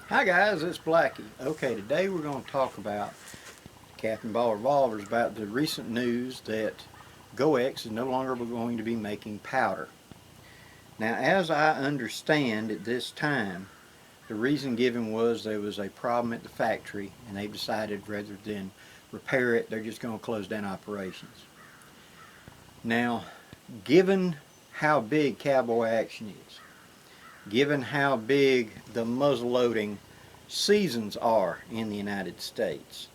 Hi guys, it's Blackie. Okay, today we're going to talk about Captain Ball revolvers, about the recent news that GOEX is no longer going to be making powder. Now, as I understand at this time, the reason given was there was a problem at the factory and they've decided rather than repair it, they're just going to close down operations. Now, given how big cowboy action is, given how big the muzzleloading seasons are in the United States,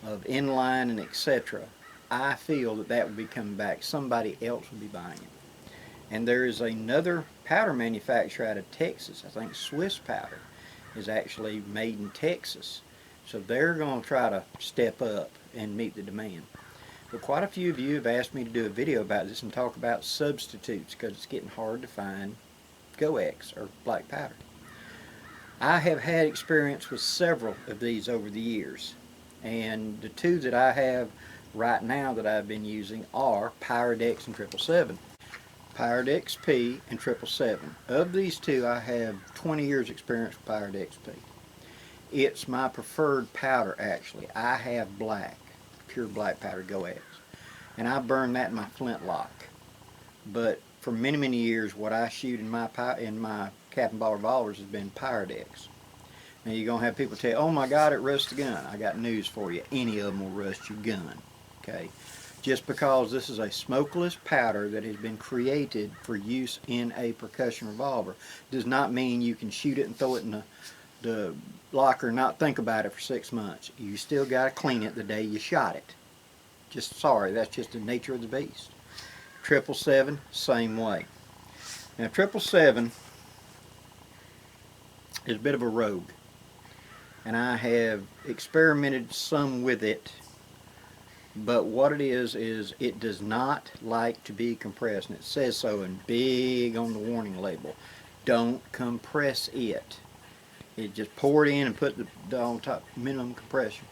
of inline and etc., I feel that that would be coming back. Somebody else would be buying it. And there is another powder manufacturer out of Texas, I think Swiss Powder, is actually made in Texas. So they're going to try to step up and meet the demand. But quite a few of you have asked me to do a video about this and talk about substitutes because it's getting hard to find GOEX or black powder. I have had experience with several of these over the years, and the two that I have right now that I've been using are Pyrodex and 777. Pyrodex P and 777. Of these two, I have 20 years experience with Pyrodex P. It's my preferred powder actually. I have black, pure black powder GOEX, and I burn that in my flintlock. But for many, many years, what I shoot in my Captain Ball revolvers has been Pyrodex. Now you're going to have people tell you, oh my God, it rusts the gun. I got news for you. Any of them will rust your gun. Okay? Just because this is a smokeless powder that has been created for use in a percussion revolver does not mean you can shoot it and throw it in the locker and not think about it for 6 months. You still got to clean it the day you shot it. Just sorry, that's just the nature of the beast. 777, same way. Now 777 is a bit of a rogue, and I have experimented some with it, but what it is it does not like to be compressed, and it says so in big on the warning label. Don't compress it. It just pour it in and put the on top minimum compression,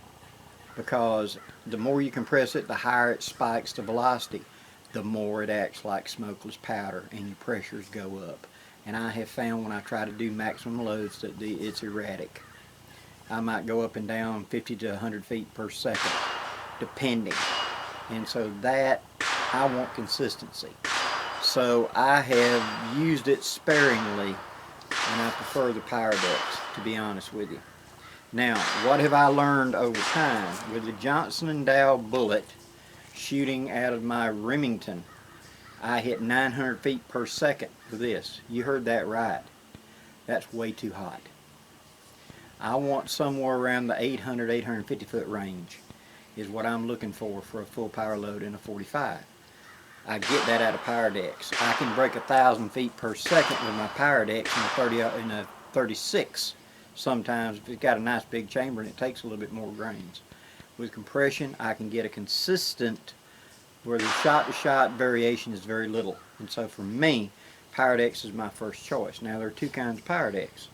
because the more you compress it, the higher it spikes the velocity, the more it acts like smokeless powder and your pressures go up. And I have found when I try to do maximum loads that it's erratic. I might go up and down 50 to 100 feet per second, depending. And so that, I want consistency. So I have used it sparingly, and I prefer the Pyrodex, to be honest with you. Now, what have I learned over time? With the Johnson & Dow bullet, shooting out of my Remington, I hit 900 feet per second with this. You heard that right. That's way too hot. I want somewhere around the 800, 850 foot range is what I'm looking for a full power load in a 45. I get that out of Pyrodex. I can break 1,000 feet per second with my Pyrodex in a 36 sometimes if it's got a nice big chamber and it takes a little bit more grains. With compression, I can get a consistent where the shot-to-shot variation is very little. And so for me, Pyrodex is my first choice. Now there are two kinds of Pyrodex.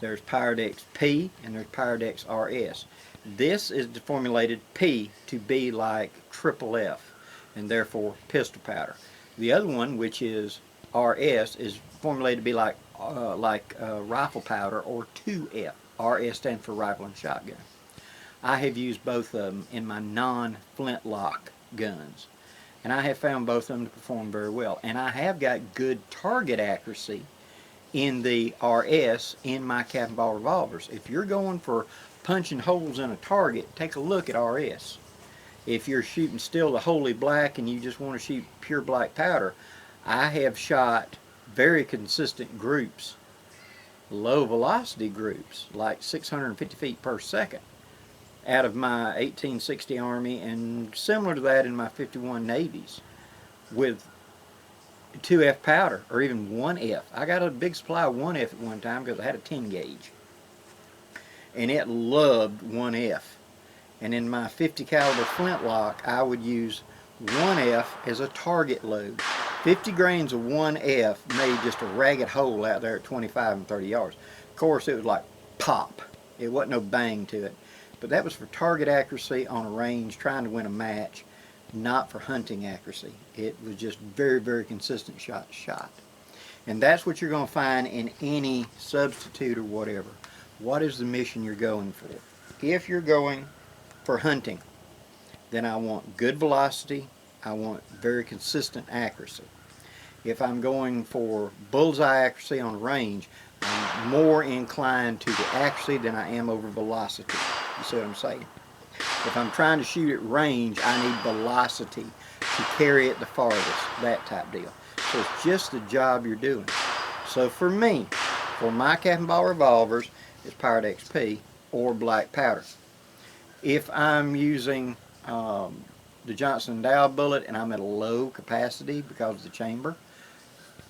There's Pyrodex P and there's Pyrodex RS. This is formulated P to be like triple F and therefore pistol powder. The other one, which is RS, is formulated to be like rifle powder, or 2F. RS stands for rifle and shotgun. I have used both of them in my non-flintlock guns, and I have found both of them to perform very well. And I have got good target accuracy in the RS in my Captain Ball revolvers. If you're going for punching holes in a target, take a look at RS. If you're shooting still the holy black and you just want to shoot pure black powder, I have shot very consistent groups, low velocity groups, like 650 feet per second, out of my 1860 Army, and similar to that in my 51 Navies, with 2F powder, or even 1F. I got a big supply of 1F at one time because I had a 10 gauge, and it loved 1F. And in my 50 caliber flintlock, I would use 1F as a target load. 50 grains of 1F made just a ragged hole out there at 25 and 30 yards. Of course, it was like pop. It wasn't no bang to it. But that was for target accuracy on a range, trying to win a match, not for hunting accuracy. It was just very, very consistent shot to shot. And that's what you're going to find in any substitute or whatever. What is the mission you're going for? If you're going for hunting, then I want good velocity. I want very consistent accuracy. If I'm going for bullseye accuracy on range, I'm more inclined to the accuracy than I am over velocity. You see what I'm saying? If I'm trying to shoot at range, I need velocity to carry it the farthest, that type deal. So it's just the job you're doing. So for me, for my cap and ball revolvers, it's Powered XP or black powder. If I'm using the Johnson & Dow bullet and I'm at a low capacity because of the chamber,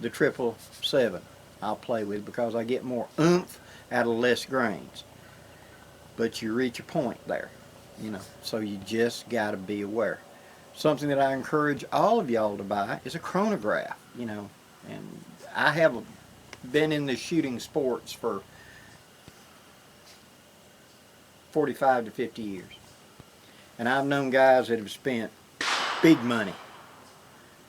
the 777 I'll play with because I get more oomph out of less grains. But you reach a point there, you know, so you just got to be aware. Something that I encourage all of y'all to buy is a chronograph, you know, and I have been in the shooting sports for 45 to 50 years. And I've known guys that have spent big money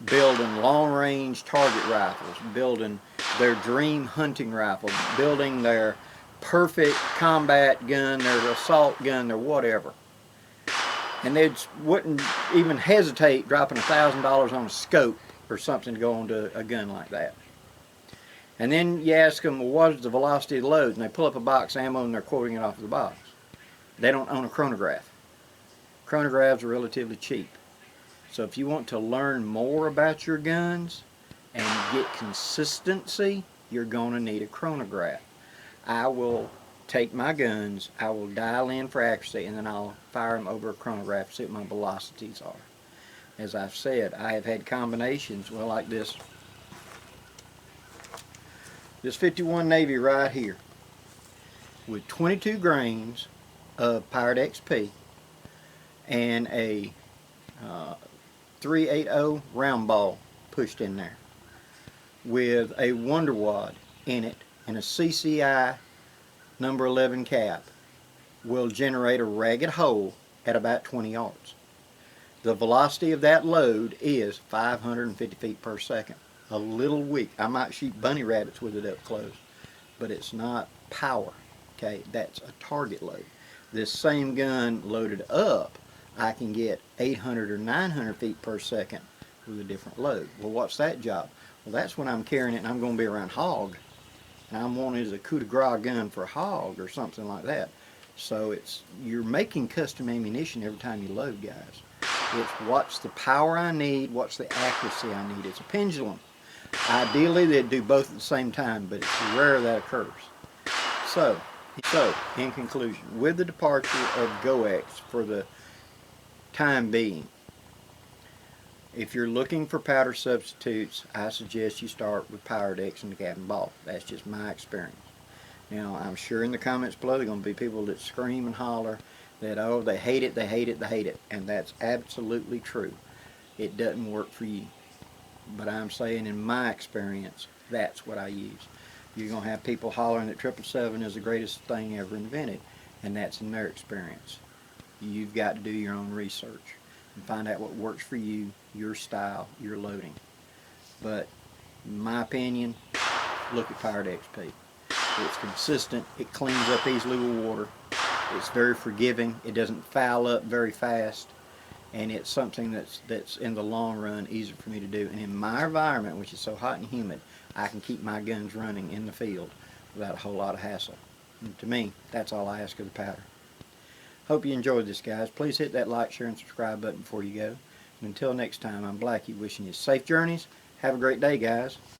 building long-range target rifles, building their dream hunting rifle, building their perfect combat gun, their assault gun, their whatever. And they wouldn't even hesitate dropping $1,000 on a scope or something to go onto a gun like that. And then you ask them, well, what is the velocity of the load? And they pull up a box of ammo and they're quoting it off of the box. They don't own a chronograph. Chronographs are relatively cheap. So if you want to learn more about your guns and get consistency, you're going to need a chronograph. I will take my guns, I will dial in for accuracy, and then I'll fire them over a chronograph to see what my velocities are. As I've said, I have had combinations, well, like this 51 Navy right here with 22 grains of Powered XP and a 380 round ball pushed in there with a Wonder Wad in it and a CCI number 11 cap will generate a ragged hole at about 20 yards. The velocity of that load is 550 feet per second. A little weak. I might shoot bunny rabbits with it up close, but it's not power. Okay, that's a target load. This same gun loaded up, I can get 800 or 900 feet per second with a different load. Well, what's that job? Well, that's when I'm carrying it and I'm going to be around hog. And I'm wanting it as a coup de grace gun for a hog or something like that. So you're making custom ammunition every time you load, guys. It's what's the power I need, what's the accuracy I need. It's a pendulum. Ideally, they'd do both at the same time, but it's rare that occurs. So, in conclusion, with the departure of GOEX for the time being, if you're looking for powder substitutes, I suggest you start with Powered X and the cap and ball. That's just my experience. Now, I'm sure in the comments below there are going to be people that scream and holler that, oh, they hate it, they hate it, they hate it. And that's absolutely true. It doesn't work for you. But I'm saying in my experience, that's what I use. You're going to have people hollering that 777 is the greatest thing ever invented, and that's in their experience. You've got to do your own research and find out what works for you, your style, your loading. But in my opinion, look at Powered XP. It's consistent, it cleans up easily with water, it's very forgiving, it doesn't foul up very fast, and it's something that's in the long run easier for me to do. And in my environment, which is so hot and humid, I can keep my guns running in the field without a whole lot of hassle. And to me, that's all I ask of the powder. Hope you enjoyed this, guys. Please hit that like, share, and subscribe button before you go. And until next time, I'm Blackie wishing you safe journeys. Have a great day, guys.